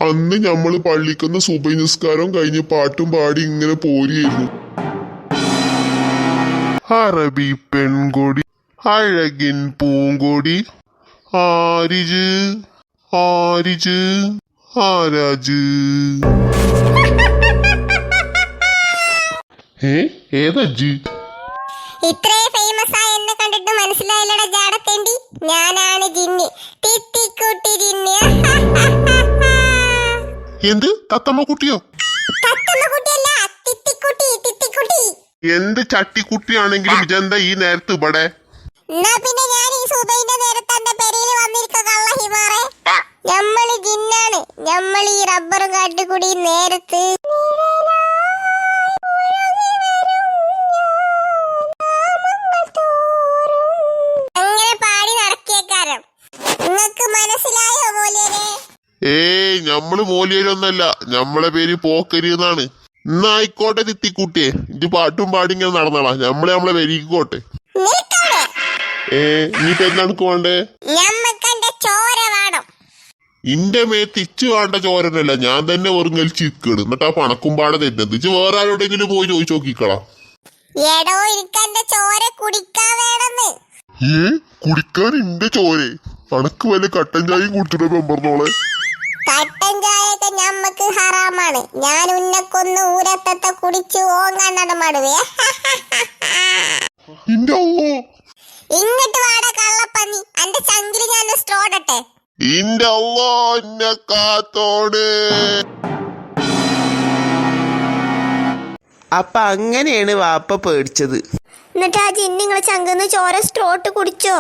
അന്ന് ഞമ്മള് പള്ളിക്കുന്ന സുബഹി നിസ്കാരം കഴിഞ്ഞ് പാട്ടും പാടി ഇങ്ങനെ പോരിയായിരുന്നു. അറബി പെൺകൊടി അഴകിൻ പൂങ്കൊടി ആരിജ് ആരിജ് ആരാജ്. ഏതജ്ജ്? ഇത്രേ ഫേമസ് ആയ എന്നെ കണ്ടിട്ട് മനസ്സിലായില്ലടാ ജാടത്തേണ്ടി. ഞാനാണ് ജിന്ന്, തിത്തിക്കുട്ടി ജിന്ന്. എന്ത് തത്തമ്മ കുട്ടിയോ? തത്തമ്മ കുട്ടിയല്ല, തിത്തിക്കുട്ടി, തിത്തിക്കുട്ടി. എന്ത് ചട്ടിക്കുട്ടിയാണെങ്കിലും ഇതെന്താ ഈ നേരത്ത് ഇവിടെ? എന്നാ പിന്നെ ഞാൻ ഈ സുബൈന്റെ നേരത്തെ എന്റെ പെരയിൽ വന്നിരിക്ക കള്ള ഹിമാറെ. ഞമ്മള് ജിന്നാണ്, ഞമ്മള് ഈ റബ്ബറും കാട്ടുകൂടി നേരത്ത് അങ്ങനെ പാടി നടക്കേക്കാരം. നിങ്ങക്ക് മനസ്സിലായോ മോലിയരെ? ഏയ് ഞമ്മള് മോലിയരൊന്നല്ല, ഞമ്മളെ പേര് പോക്കരി എന്നാണ്. എന്നായിക്കോട്ടെ തിത്തിക്കുട്ടിയെ, ഇത് പാട്ടും പാടി ഇങ്ങനെ നടന്നോളാം. നമ്മളെ വരിക്കോട്ടെ. നീ പെരുന്നാൾക്ക് വേണ്ടേ? ചോര വേണം. ഇന്റെ മേത്ത് ഇച്ചു വേണ്ട ചോരനല്ല, ഞാൻ തന്നെ വെറുങ്ങലിച്ചിരിക്കണ്. എന്നിട്ട് ആ പണക്കും പാടെ തരുന്നത് ഇച്ച് വേറെ ആരോടെങ്കിലും പോയി ചോദിച്ചു നോക്കിക്കളാ. എടോ എനിക്കെന്റെ ചോര കുടിക്കാൻ വേണമെന്ന്. കുടിക്കാൻ ഇന്റെ ചോരെ? അനക്ക് വല്ല കട്ടൻ ചായയും കുടിച്ചിട്ട് പെമ്പറന്നോളെ. കട്ടൻ ചായയൊക്കെ ഞമ്മക്ക് ഹറാമാണ്. ഞാൻ ഉന്നക്കൊന്ന് ഊരത്തത്തെ കുടിച്ച് ഓങ്ങാണ്ടടമാടുവേ. ഇങ്ങോട്ട് വാട കള്ളപ്പന്നി, എന്റെ ചങ്കില് ഞാൻ സ്ട്രോടട്ടെ. ഇന്റെ അള്ളോ എന്നെ കാത്തോട്. അപ്പൊ അങ്ങനെയാണ് വാപ്പ പേടിച്ചത്. എന്നിട്ട് ആ ജിന്ന് നിങ്ങളെ ചങ്കന്ന് ചോര സ്ട്രോട്ട് കുടിച്ചോ?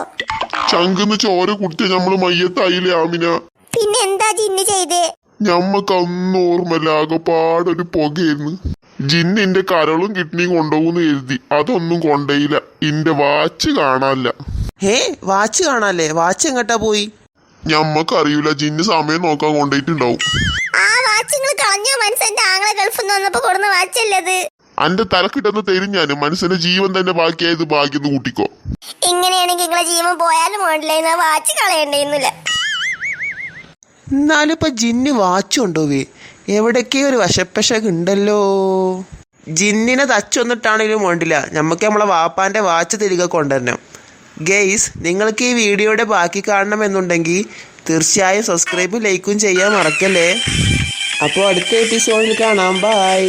ചങ്കന്ന് ചോര കുടിച്ച നമ്മള് മയ്യത്തായില്ലേ ആമിന? പിന്നെ എന്താ ജിന്ന് ചെയ്തേ? ഞമ്മക്ക് അന്ന് ഓർമ്മല്ല, ആകെപ്പാടൊരു പുകയായിരുന്നു. ജിന്ന് എന്റെ കരളും കിഡ്നിയും കൊണ്ടുപോകുന്നു കരുതി, അതൊന്നും കൊണ്ടയില്ല. എന്റെ വാച്ച് കാണാനില്ല. വാച്ച് കാണാല്ലേ? വാച്ച് എങ്ങട്ടാ പോയി? ഞമ്മക്കറിയൂല, ജിന്ന് സമയം നോക്കാൻ കൊണ്ടുപോയിട്ടുണ്ടാവും. ആ വാച്ച് നിങ്ങൾ കളഞ്ഞോ? മനസ്സെന്റെ ആങ്ങളെ ഗൾഫിൽ നിന്ന് വന്നപ്പോ കൊടുന്ന വാച്ചല്ലത്. അന്റെ തലക്കിട്ടെന്ന് തരും ഞാൻ. മനസ്സിന്റെ ജീവൻ തന്നെ ബാക്കിയായത് ഭാഗ്യം കൂട്ടിക്കോ. ഇങ്ങനെയാണെങ്കിൽ നിങ്ങളെ ജീവൻ പോയാലും വേണ്ടില്ല, വാച്ച് കളയണ്ടേന്നില്ല. എന്നാലും ഇപ്പൊ ജിന്ന് വാച്ച് കൊണ്ടുപോവേ? എവിടേക്കോ ഒരു വശപ്പശക് ഉണ്ടല്ലോ. ജിന്നിനെ തച്ചൊന്നിട്ടാണെങ്കിലും വേണ്ടില്ല, നമുക്ക് നമ്മളെ വാപ്പാന്റെ വാച്ച് തിരികെ കൊണ്ടുവരണം. ഗെയ്സ്, നിങ്ങൾക്ക് ഈ വീഡിയോയുടെ ബാക്കി കാണണമെന്നുണ്ടെങ്കിൽ തീർച്ചയായും സബ്സ്ക്രൈബും ലൈക്കും ചെയ്യാൻ മറക്കല്ലേ. അപ്പോൾ അടുത്ത എപ്പിസോഡിൽ കാണാം. ബൈ.